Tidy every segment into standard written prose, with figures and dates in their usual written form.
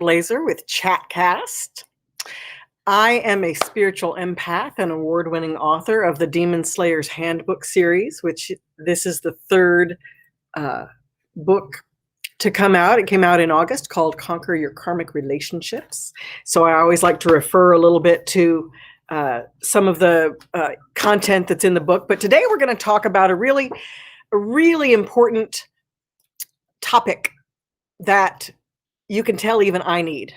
Dunblazier with Chatcast. I am a spiritual empath and award-winning author of the Demon Slayer's Handbook series, which this is the third book to come out. It came out in August, called Conquer Your Karmic Relationships. So I always like to refer a little bit to some of the content that's in the book. But today we're going to talk about a really important topic that you can tell even I need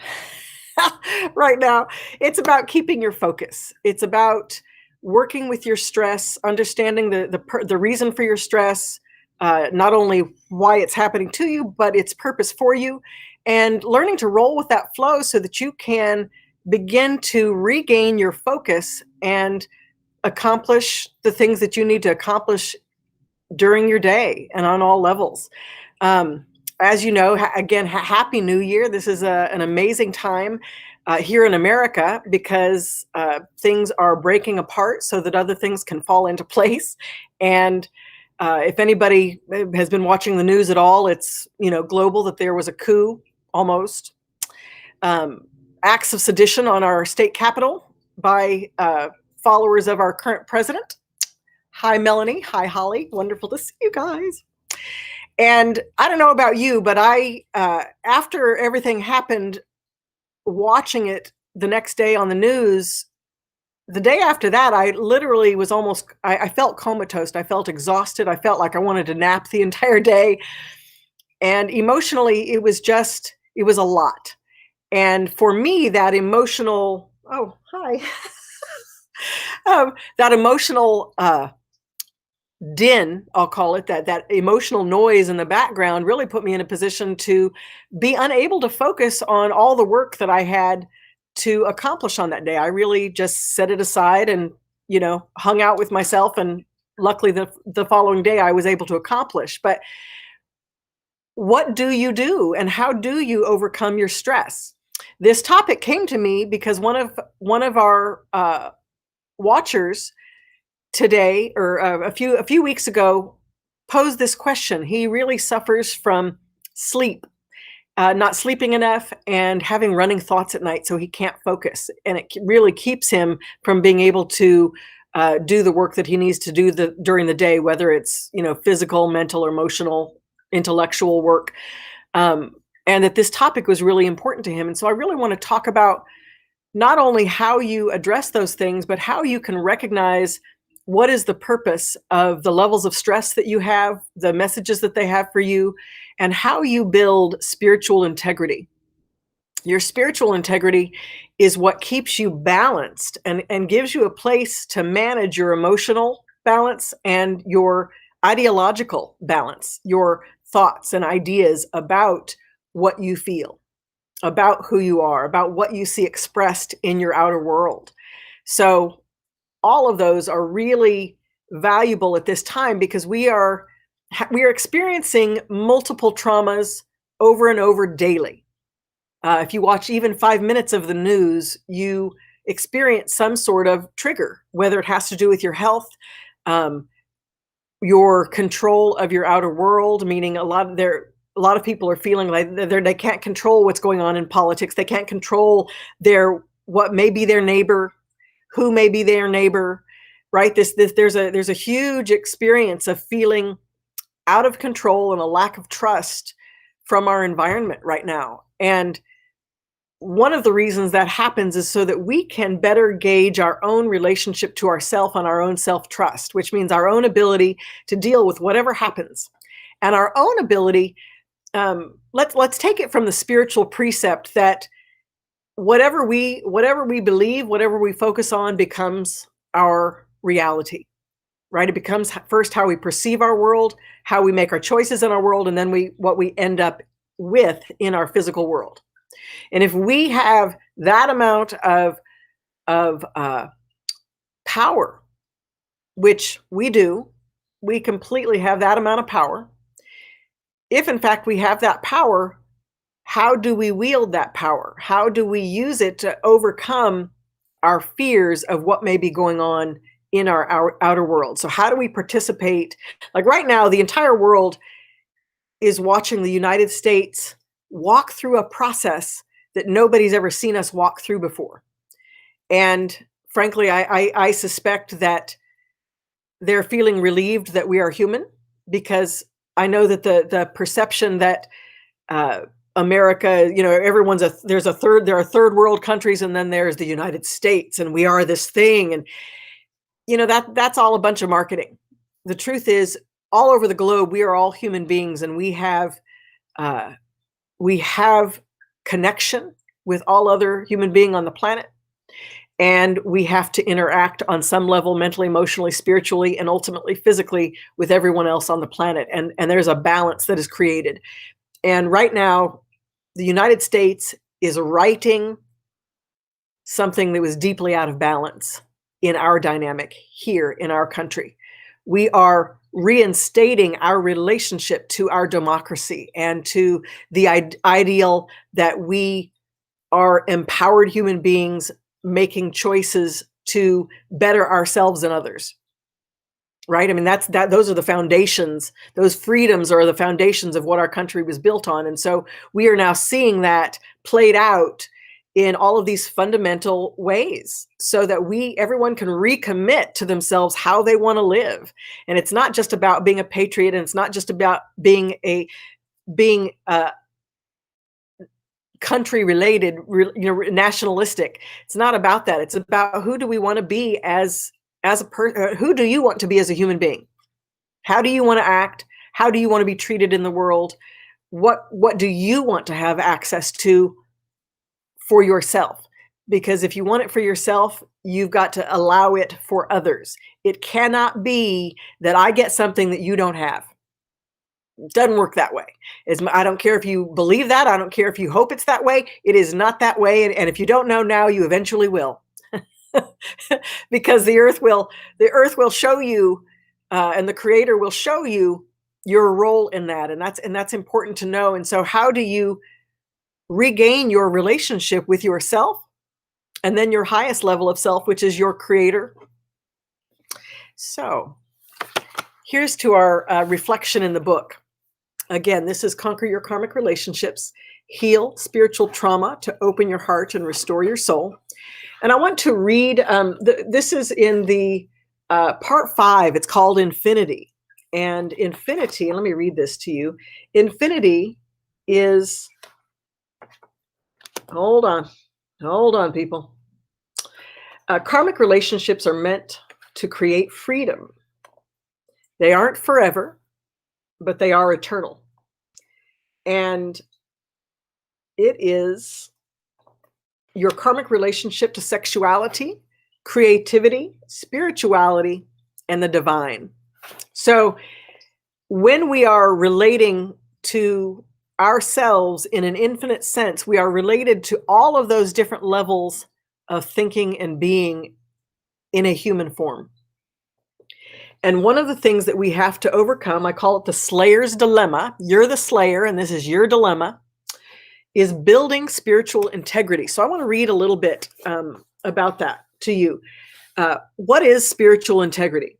right now. It's about keeping your focus. It's about working with your stress, understanding the reason for your stress, not only why it's happening to you, but its purpose for you, and learning to roll with that flow so that you can begin to regain your focus and accomplish the things that you need to accomplish during your day and on all levels. As you know, again, Happy New Year. This is an amazing time here in America because things are breaking apart so that other things can fall into place. And if anybody has been watching the news at all, it's global, that there was a coup, almost. Acts of sedition on our state capitol by followers of our current president. Hi, Melanie. Hi, Holly. Wonderful to see you guys. And I don't know about you, but after everything happened, watching it the next day on the news, the day after that, I literally was I felt comatose. I felt exhausted. I felt like I wanted to nap the entire day. And emotionally, it was a lot. And for me, that emotional, oh, hi, that emotional din, I'll call it, that emotional noise in the background really put me in a position to be unable to focus on all the work that I had to accomplish on that day. I really just set it aside and hung out with myself, and luckily the following day I was able to accomplish. But what do you do, and how do you overcome your stress? This topic came to me because one of our watchers today, or a few weeks ago, posed this question. He really suffers from sleep, not sleeping enough, and having running thoughts at night, so he can't focus, and it really keeps him from being able to do the work that he needs to do during the day, whether it's physical, mental, emotional, intellectual work, and that this topic was really important to him. And so I really want to talk about not only how you address those things, but how you can recognize what is the purpose of the levels of stress that you have, the messages that they have for you, and how you build spiritual integrity. Your spiritual integrity is what keeps you balanced and gives you a place to manage your emotional balance and your ideological balance, your thoughts and ideas about what you feel, about who you are, about what you see expressed in your outer world. So all of those are really valuable at this time because we are experiencing multiple traumas over and over daily. If you watch even 5 minutes of the news, you experience some sort of trigger, whether it has to do with your health, your control of your outer world, meaning a lot of people are feeling like they can't control what's going on in politics. They can't control what may be their neighbor, who may be their neighbor, right? There's a huge experience of feeling out of control and a lack of trust from our environment right now. And one of the reasons that happens is so that we can better gauge our own relationship to ourself and our own self-trust, which means our own ability to deal with whatever happens, and our own ability. Let's take it from the spiritual precept that whatever we believe, whatever we focus on becomes our reality, right? It becomes first how we perceive our world, how we make our choices in our world, and then what we end up with in our physical world. And if we have that amount of power, which we do, we completely have that amount of power. If in fact we have that power, how do we wield that power? How do we use it to overcome our fears of what may be going on in our outer world? So how do we participate? Like right now, the entire world is watching the United States walk through a process that nobody's ever seen us walk through before. And frankly, I suspect that they're feeling relieved that we are human, because I know that the perception that uh, America, there are third world countries, and then there's the United States, and we are this thing, and that's all a bunch of marketing. The truth is, all over the globe, we are all human beings, and uh, we have connection with all other human being on the planet, and we have to interact on some level, mentally, emotionally, spiritually, and ultimately physically, with everyone else on the planet. And there's a balance that is created. And right now, the United States is righting something that was deeply out of balance in our dynamic here in our country. We are reinstating our relationship to our democracy and to the ideal that we are empowered human beings making choices to better ourselves and others. Right? I mean, those are the foundations. Those freedoms are the foundations of what our country was built on. And so we are now seeing that played out in all of these fundamental ways, so that everyone can recommit to themselves how they want to live. And it's not just about being a patriot, and it's not just about being country related, nationalistic. It's not about that. It's about, who do we want to be as a person? Who do you want to be as a human being? How do you want to act? How do you want to be treated in the world? What do you want to have access to for yourself? Because if you want it for yourself, you've got to allow it for others. It cannot be that I get something that you don't have. It doesn't work that way. I don't care if you believe that. I don't care if you hope it's that way. It is not that way. And if you don't know now, you eventually will. Because the earth will show you, and the Creator will show you your role in that. And that's important to know. And so how do you regain your relationship with yourself, and then your highest level of self, which is your Creator? So here's to our reflection in the book. Again, this is Conquer Your Karmic Relationships, Heal Spiritual Trauma to Open Your Heart and Restore Your Soul. And I want to read, this is in the part 5. It's called Infinity. And infinity, let me read this to you. Infinity is, hold on, people. Karmic relationships are meant to create freedom. They aren't forever, but they are eternal. And it is your karmic relationship to sexuality, creativity, spirituality, and the divine. So when we are relating to ourselves in an infinite sense, we are related to all of those different levels of thinking and being in a human form. And one of the things that we have to overcome, I call it the Slayer's dilemma. You're the Slayer, and this is your dilemma, is building spiritual integrity. So I want to read a little bit about that to you. What is spiritual integrity?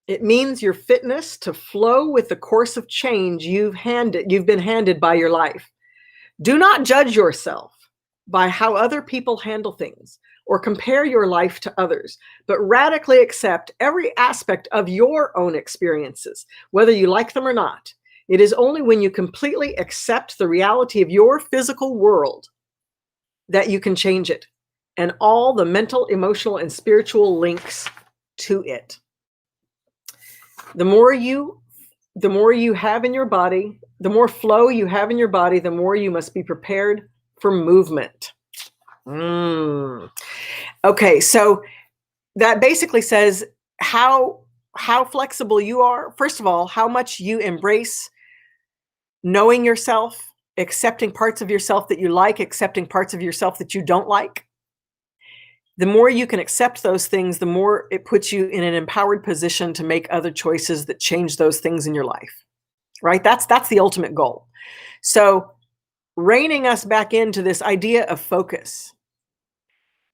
It means your fitness to flow with the course of change you've been handed by your life. Do not judge yourself by how other people handle things or compare your life to others, but radically accept every aspect of your own experiences, whether you like them or not. It is only when you completely accept the reality of your physical world that you can change it, and all the mental, emotional, and spiritual links to it. The more you have in your body, the more flow you have in your body, the more you must be prepared for movement. Okay, so that basically says how flexible you are. First of all, how much you embrace knowing yourself, accepting parts of yourself that you like, accepting parts of yourself that you don't like. The more you can accept those things, the more it puts you in an empowered position to make other choices that change those things in your life, right? That's the ultimate goal. So reining us back into this idea of focus.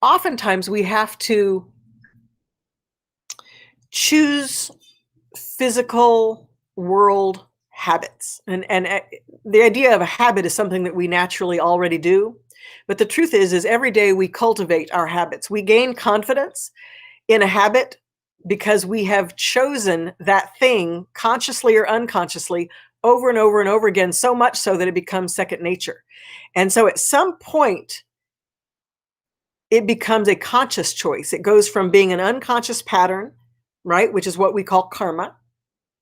Oftentimes we have to choose physical world habits. And the idea of a habit is something that we naturally already do. But the truth is every day we cultivate our habits. We gain confidence in a habit because we have chosen that thing consciously or unconsciously over and over and over again, so much so that it becomes second nature. And so at some point, it becomes a conscious choice. It goes from being an unconscious pattern, right, which is what we call karma.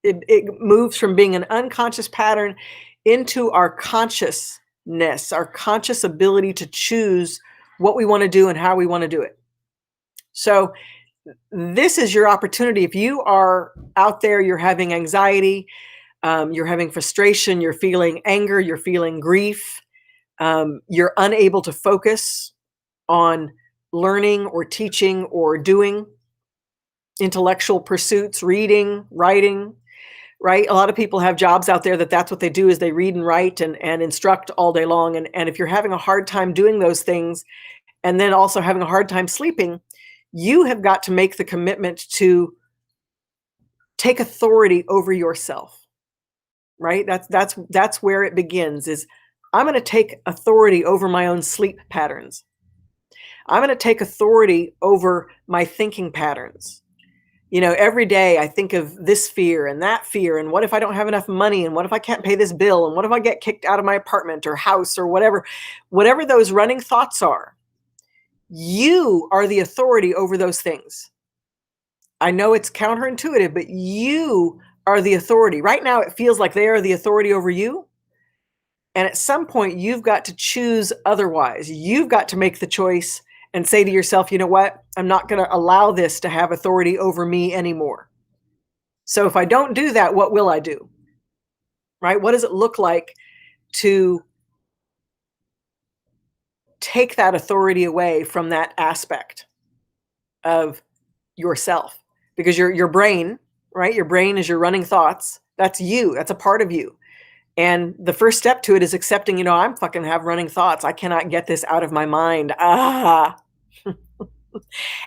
It moves from being an unconscious pattern into our consciousness, our conscious ability to choose what we want to do and how we want to do it. So this is your opportunity. If you are out there, you're having anxiety, you're having frustration, you're feeling anger, you're feeling grief, you're unable to focus on learning or teaching or doing intellectual pursuits, reading, writing, right? A lot of people have jobs out there that's what they do, is they read and write and instruct all day long. And if you're having a hard time doing those things and then also having a hard time sleeping, you have got to make the commitment to take authority over yourself, right? That's where it begins, is I'm going to take authority over my own sleep patterns. I'm going to take authority over my thinking patterns. You know, every day I think of this fear, and what if I don't have enough money, and what if I can't pay this bill, and what if I get kicked out of my apartment or house or whatever those running thoughts are. You are the authority over those things. I know it's counterintuitive, but you are the authority. Right now it feels like they are the authority over you. And at some point you've got to choose otherwise. You've got to make the choice and say to yourself, you know what? I'm not going to allow this to have authority over me anymore. So if I don't do that, what will I do? Right? What does it look like to take that authority away from that aspect of yourself? Because your brain, right? Your brain is your running thoughts. That's you. That's a part of you. And the first step to it is accepting, I'm fucking have running thoughts. I cannot get this out of my mind.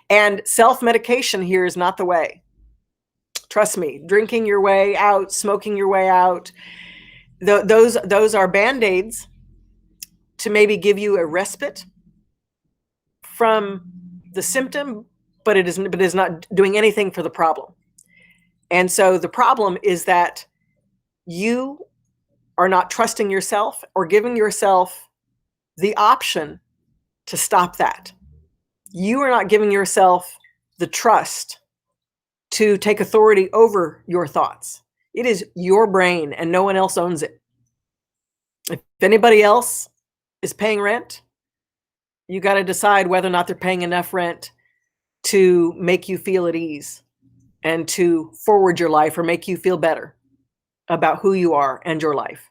And self-medication here is not the way. Trust me, drinking your way out, smoking your way out, those are Band-Aids to maybe give you a respite from the symptom, but it is not doing anything for the problem. And so the problem is that you are not trusting yourself or giving yourself the option to stop that. You are not giving yourself the trust to take authority over your thoughts. It is your brain and no one else owns it. If anybody else is paying rent, you got to decide whether or not they're paying enough rent to make you feel at ease and to forward your life or make you feel better about who you are and your life.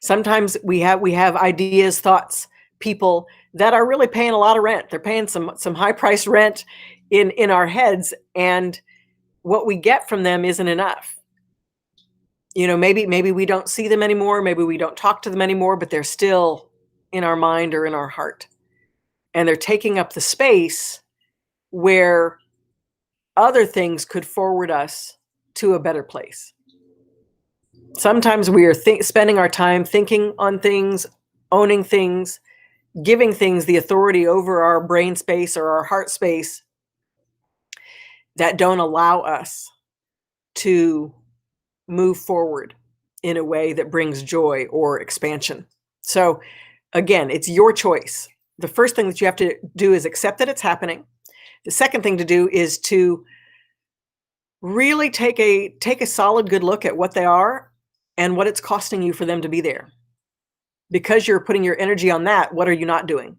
Sometimes we have ideas, thoughts, people that are really paying a lot of rent. They're paying some high price rent in our heads, and what we get from them isn't enough. Maybe we don't see them anymore, maybe we don't talk to them anymore, but they're still in our mind or in our heart. And they're taking up the space where other things could forward us to a better place. Sometimes we are spending our time thinking on things, owning things, giving things the authority over our brain space or our heart space that don't allow us to move forward in a way that brings joy or expansion. So again, it's your choice. The first thing that you have to do is accept that it's happening. The second thing to do is to really take a solid good look at what they are and what it's costing you for them to be there. Because you're putting your energy on that, what are you not doing?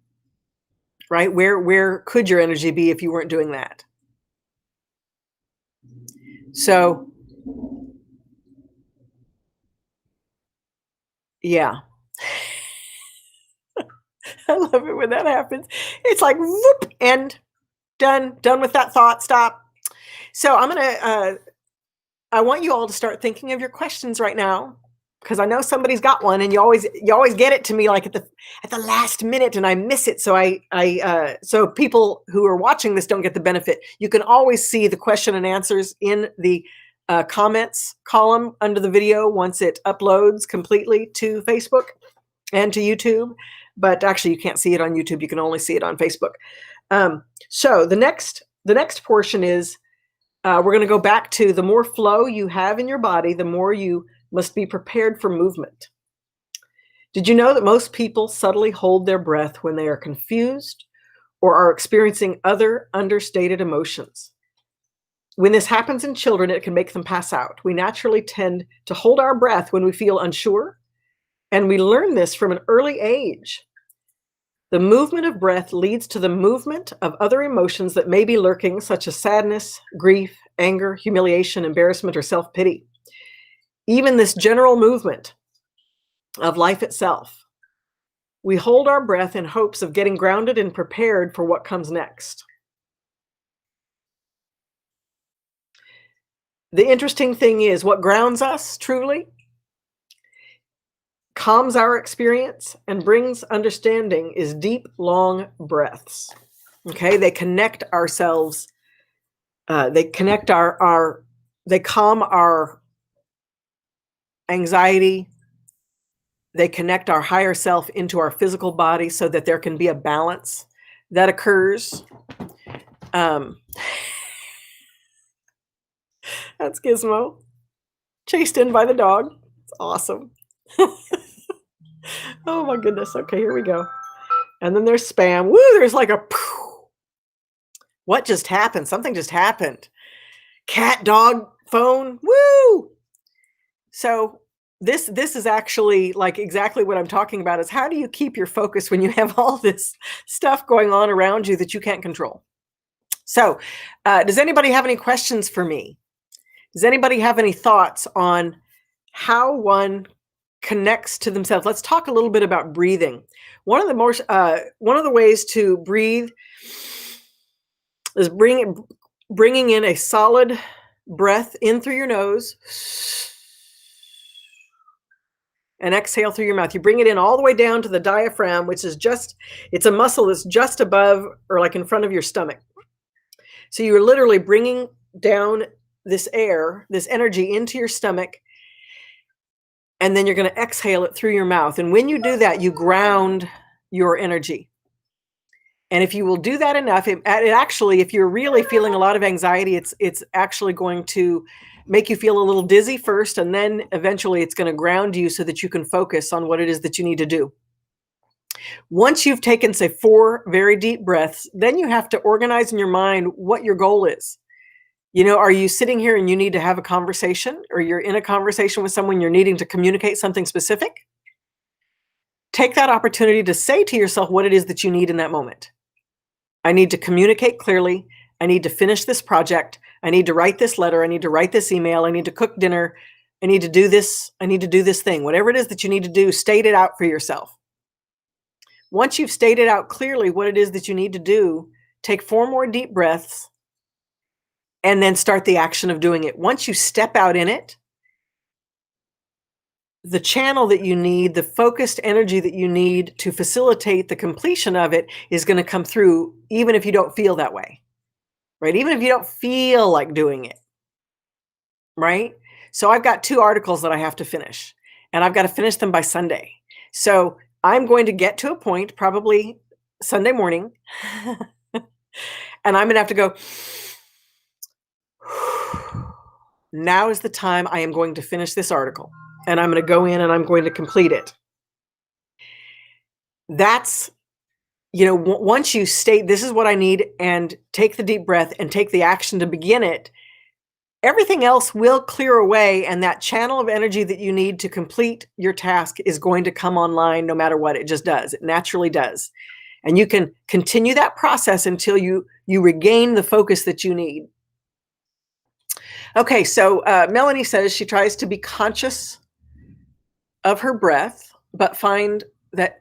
Right? Where could your energy be if you weren't doing that? So, yeah. I love it when that happens. It's like, whoop, and done with that thought, stop. So I want you all to start thinking of your questions right now, because I know somebody's got one, and you always get it to me like at the last minute, and I miss it. So so people who are watching this don't get the benefit. You can always see the question and answers in the comments column under the video once it uploads completely to Facebook and to YouTube. but actually you can't see it on YouTube. You can only see it on Facebook. So the next portion is we're going to go back to the more flow you have in your body, the more you must be prepared for movement. Did you know that most people subtly hold their breath when they are confused or are experiencing other understated emotions? When this happens in children, it can make them pass out. We naturally tend to hold our breath when we feel unsure, and we learn this from an early age. The movement of breath leads to the movement of other emotions that may be lurking, such as sadness, grief, anger, humiliation, embarrassment, or self-pity. Even this general movement of life itself. We hold our breath in hopes of getting grounded and prepared for what comes next. The interesting thing is what grounds us truly, calms our experience, and brings understanding is deep, long breaths. Okay, they connect ourselves. They connect they calm our anxiety. They connect our higher self into our physical body so that there can be a balance that occurs. That's Gizmo, chased in by the dog. It's awesome. Oh my goodness. Okay, here we go. And then there's spam. Woo, there's like a poof. What just happened? Something just happened. Cat, dog, phone. Woo! So this is actually like exactly what I'm talking about is how do you keep your focus when you have all this stuff going on around you that you can't control? So does anybody have any questions for me? Does anybody have any thoughts on how one connects to themselves? Let's talk a little bit about breathing. One of the ways to breathe is bringing in a solid breath in through your nose and exhale through your mouth. You bring it in all the way down to the diaphragm, which is it's a muscle that's just above or like in front of your stomach. So you're literally bringing down this energy into your stomach, and then you're going to exhale it through your mouth. And when you do that, you ground your energy. And if you will do that enough, it actually, if you're really feeling a lot of anxiety, it's actually going to make you feel a little dizzy first, and then eventually it's going to ground you so that you can focus on what it is that you need to do. Once you've taken, say, 4 very deep breaths, then you have to organize in your mind what your goal is. You know, are you sitting here and you need to have a conversation, or you're in a conversation with someone, you're needing to communicate something specific? Take that opportunity to say to yourself what it is that you need in that moment. I need to communicate clearly. I need to finish this project. I need to write this letter. I need to write this email. I need to cook dinner. I need to do this. I need to do this thing. Whatever it is that you need to do, state it out for yourself. Once you've stated out clearly what it is that you need to do, take 4 more deep breaths and then start the action of doing it. Once you step out in it, the channel that you need, the focused energy that you need to facilitate the completion of it is going to come through, even if you don't feel that way, right? Even if you don't feel like doing it, right? So I've got 2 articles that I have to finish, and I've got to finish them by Sunday. So I'm going to get to a point, probably Sunday morning, and I'm going to have to go, now is the time I am going to finish this article. And I'm going to go in and I'm going to complete it. That's, once you state, this is what I need, and take the deep breath and take the action to begin it, everything else will clear away, and that channel of energy that you need to complete your task is going to come online no matter what. It just does. It naturally does. And you can continue that process until you regain the focus that you need. Okay, so Melanie says she tries to be conscious of her breath, but find that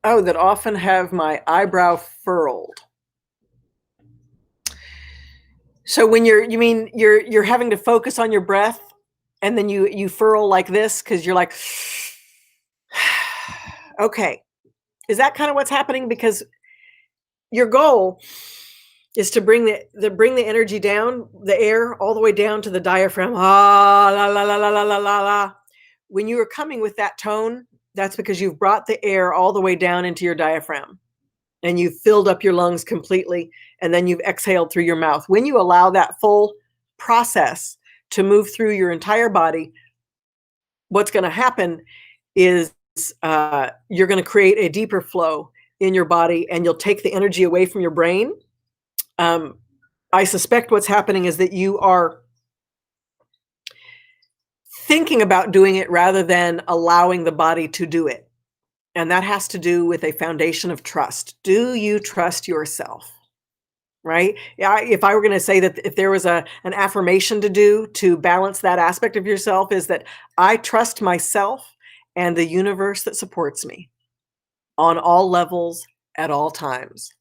often have my eyebrow furled. So when you're having to focus on your breath, and then you furl like this because you're like, okay, is that kind of what's happening? Because your goal is to bring the energy down, the air all the way down to the diaphragm. Ah, la la la la la la la la. When you are coming with that tone, That's because you've brought the air all the way down into your diaphragm and you've filled up your lungs completely, and then you've exhaled through your mouth. When you allow that full process to move through your entire body, what's going to happen is you're going to create a deeper flow in your body, and you'll take the energy away from your brain. I suspect what's happening is that you are thinking about doing it rather than allowing the body to do it. And that has to do with a foundation of trust. Do you trust yourself? Right? Yeah, if I were going to say that if there was an affirmation to do to balance that aspect of yourself, is that I trust myself and the universe that supports me on all levels at all times.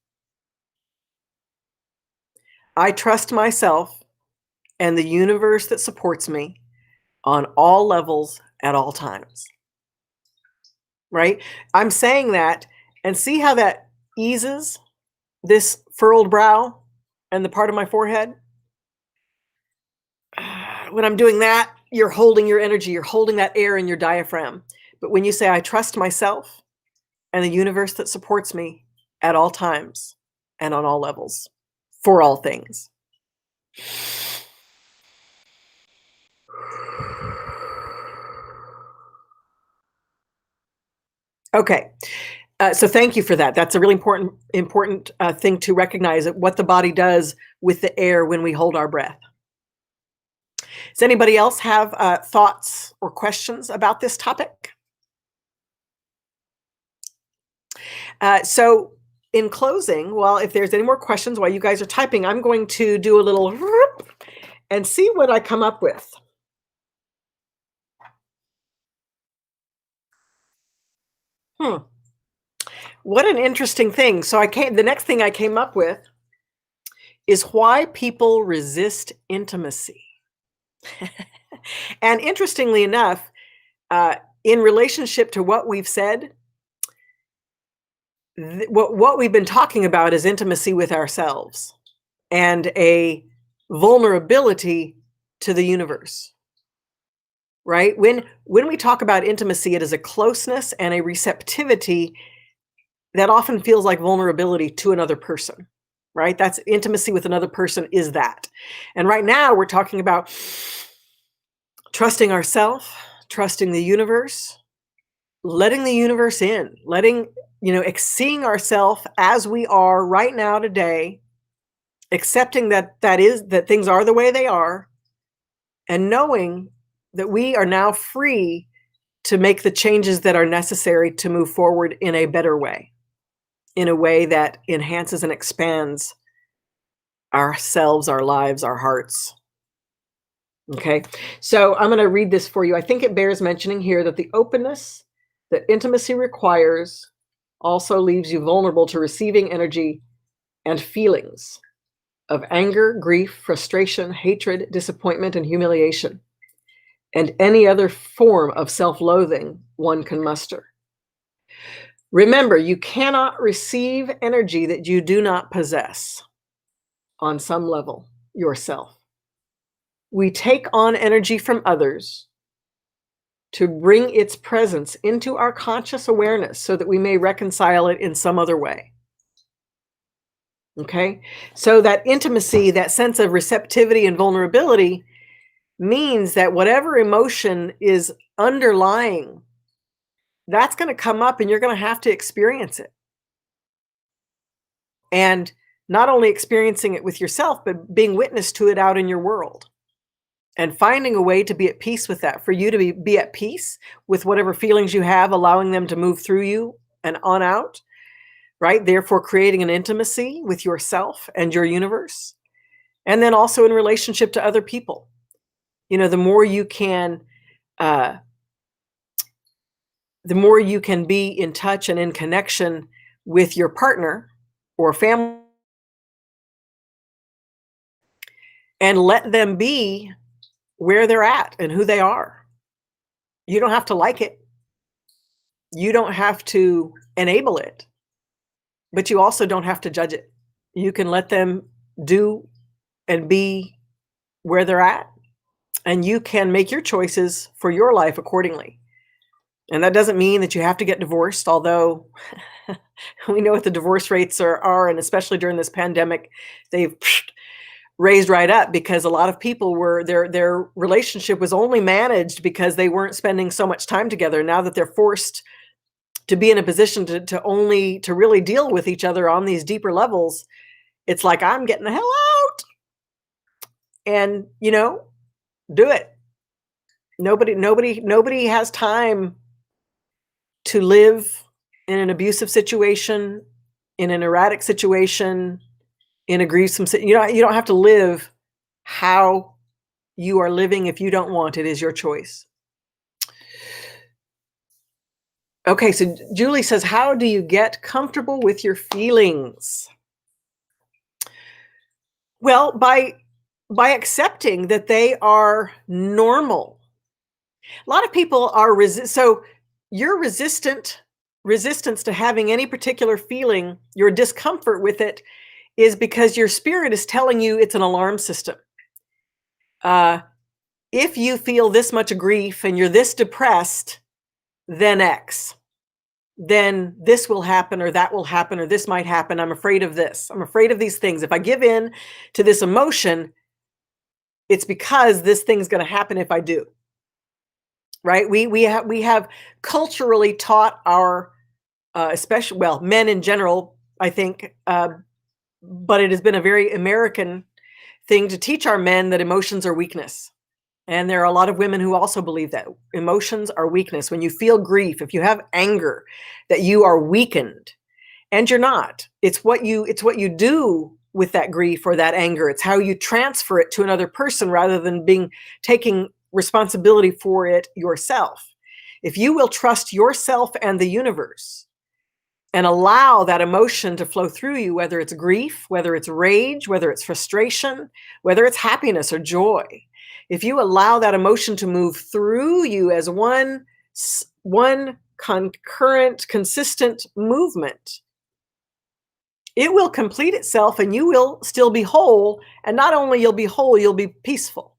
I trust myself and the universe that supports me on all levels at all times. Right? I'm saying that, and see how that eases this furrowed brow and the part of my forehead? When I'm doing that, you're holding your energy, you're holding that air in your diaphragm. But when you say, I trust myself and the universe that supports me at all times and on all levels for all things. Okay. So thank you for that. That's a really important thing to recognize, what the body does with the air when we hold our breath. Does anybody else have thoughts or questions about this topic? So in closing, well, if there's any more questions while you guys are typing, I'm going to do a little and see what I come up with. What an interesting thing. So the next thing I came up with is why people resist intimacy. And interestingly enough, in relationship to what we've said, what we've been talking about is intimacy with ourselves and a vulnerability to the universe. Right? When we talk about intimacy, it is a closeness and a receptivity that often feels like vulnerability to another person. Right? That's intimacy with another person, is that. And right now we're talking about trusting ourselves, trusting the universe, letting the universe in, seeing ourselves as we are right now today, accepting that things are the way they are, and knowing that we are now free to make the changes that are necessary to move forward in a better way, in a way that enhances and expands ourselves, our lives, our hearts. Okay, so I'm going to read this for you. I think it bears mentioning here that the openness that intimacy requires also leaves you vulnerable to receiving energy and feelings of anger, grief, frustration, hatred, disappointment, and humiliation, and any other form of self-loathing one can muster. Remember, you cannot receive energy that you do not possess on some level yourself. We take on energy from others to bring its presence into our conscious awareness so that we may reconcile it in some other way. Okay? So that intimacy, that sense of receptivity and vulnerability, means that whatever emotion is underlying, that's going to come up and you're going to have to experience it. And not only experiencing it with yourself, but being witness to it out in your world. And finding a way to be at peace with that, for you to be at peace with whatever feelings you have, allowing them to move through you and on out, right? Therefore, creating an intimacy with yourself and your universe. And then also in relationship to other people. The more you can be in touch and in connection with your partner or family, and let them be where they're at and who they are. You don't have to like it. You don't have to enable it, but you also don't have to judge it. You can let them do and be where they're at, and you can make your choices for your life accordingly. And that doesn't mean that you have to get divorced, although we know what the divorce rates are, and especially during this pandemic, they've raised right up because a lot of people were their relationship was only managed because they weren't spending so much time together. Now that they're forced to be in a position to really deal with each other on these deeper levels, it's like, I'm getting the hell out. And, do it. Nobody has time to live in an abusive situation, in an erratic situation, in a gruesome you don't have to live how you are living. If you don't want it, is your choice. Okay, so Julie says, how do you get comfortable with your feelings? Well, by accepting that they are normal. A lot of people are so your resistance to having any particular feeling, your discomfort with it, is because your spirit is telling you it's an alarm system. If you feel this much grief and you're this depressed, then X. Then this will happen, or that will happen, or this might happen. I'm afraid of this. I'm afraid of these things. If I give in to this emotion, it's because this thing's going to happen if I do. Right? We have culturally taught our, especially, well, men in general, I think, but it has been a very American thing to teach our men that emotions are weakness. And there are a lot of women who also believe that emotions are weakness. When you feel grief, if you have anger, that you are weakened, and you're not. It's what you do with that grief or that anger. It's how you transfer it to another person rather than taking responsibility for it yourself. If you will trust yourself and the universe and allow that emotion to flow through you, whether it's grief, whether it's rage, whether it's frustration, whether it's happiness or joy, if you allow that emotion to move through you as one concurrent, consistent movement, it will complete itself and you will still be whole. And not only you'll be whole, you'll be peaceful,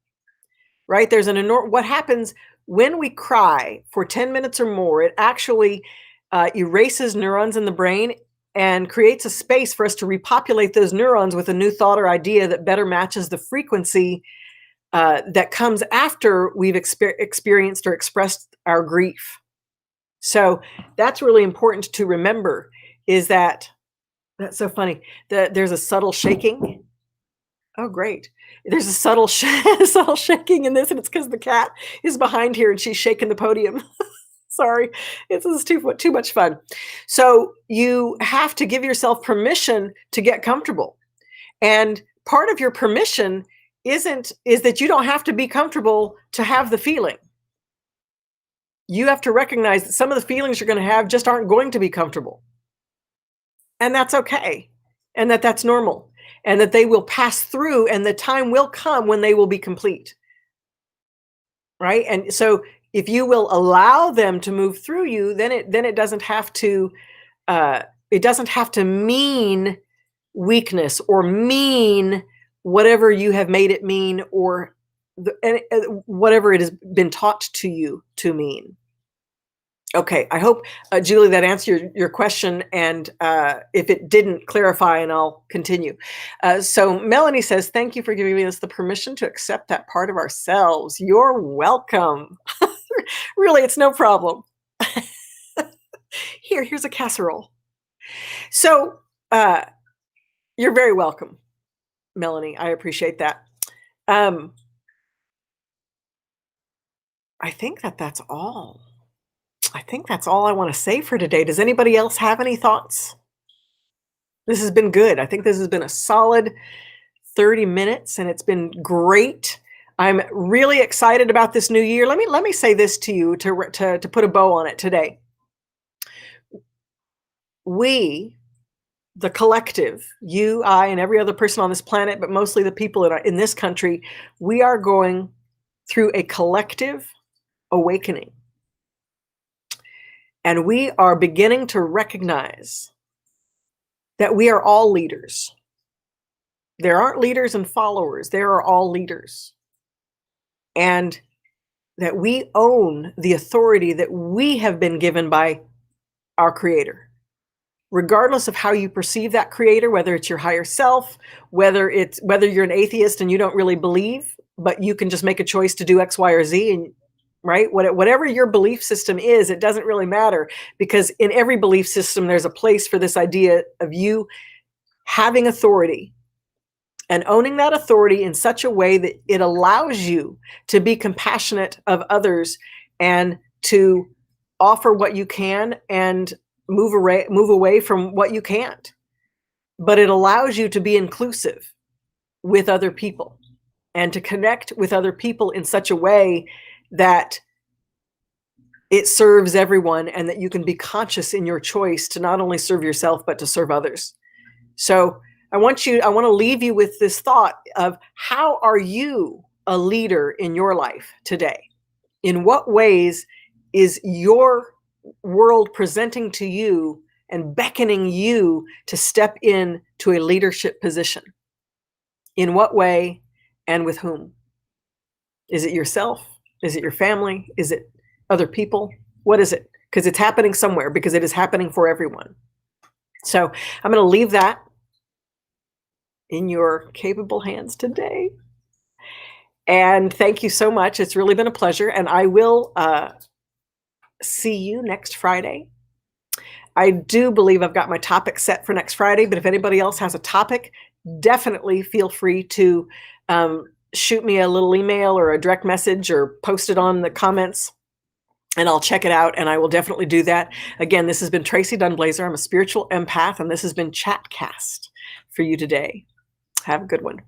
right? There's what happens when we cry for 10 minutes or more, it actually erases neurons in the brain and creates a space for us to repopulate those neurons with a new thought or idea that better matches the frequency that comes after we've experienced or expressed our grief. So that's really important to remember, is that's so funny. There's a subtle shaking. Oh, great. There's a subtle shaking in this, and it's because the cat is behind here and she's shaking the podium. Sorry, this is too much fun. So you have to give yourself permission to get comfortable. And part of your permission is that you don't have to be comfortable to have the feeling. You have to recognize that some of the feelings you're going to have just aren't going to be comfortable. And that's okay. And that's normal. And that they will pass through, and the time will come when they will be complete. Right? And so if you will allow them to move through you, then it doesn't have to mean weakness or mean whatever you have made it mean, or whatever it has been taught to you to mean. Okay, I hope, Julie, that answered your question, and if it didn't, clarify, and I'll continue. So Melanie says, thank you for giving us the permission to accept that part of ourselves. You're welcome. Really, it's no problem. Here's a casserole. So you're very welcome, Melanie. I appreciate that. I think that's all. I think that's all I want to say for today. Does anybody else have any thoughts? This has been good. I think this has been a solid 30 minutes, and it's been great. I'm really excited about this new year. Let me say this to you to put a bow on it today. We, the collective, you, I, and every other person on this planet, but mostly the people in this country, we are going through a collective awakening. And we are beginning to recognize that we are all leaders. There aren't leaders and followers. There are all leaders. And that we own the authority that we have been given by our creator, regardless of how you perceive that creator, whether it's your higher self, whether you're an atheist and you don't really believe, but you can just make a choice to do X, Y, or Z, and right, whatever your belief system is, it doesn't really matter, because in every belief system there's a place for this idea of you having authority and owning that authority in such a way that it allows you to be compassionate of others and to offer what you can and move away from what you can't. But it allows you to be inclusive with other people and to connect with other people in such a way that it serves everyone, and that you can be conscious in your choice to not only serve yourself, but to serve others. So I want to leave you with this thought of, how are you a leader in your life today? In what ways is your world presenting to you and beckoning you to step in to a leadership position? In what way and with whom? Is it yourself? Is it your family? Is it other people? What is it? Because it's happening somewhere, because it is happening for everyone. So I'm going to leave that in your capable hands today. And thank you so much. It's really been a pleasure. And I will see you next Friday. I do believe I've got my topic set for next Friday, but if anybody else has a topic, definitely feel free to shoot me a little email or a direct message, or post it on the comments, and I'll check it out, and I will definitely do that. Again, this has been Tracee Dunblazier. I'm a spiritual empath, and this has been Chatcast for you today. Have a good one.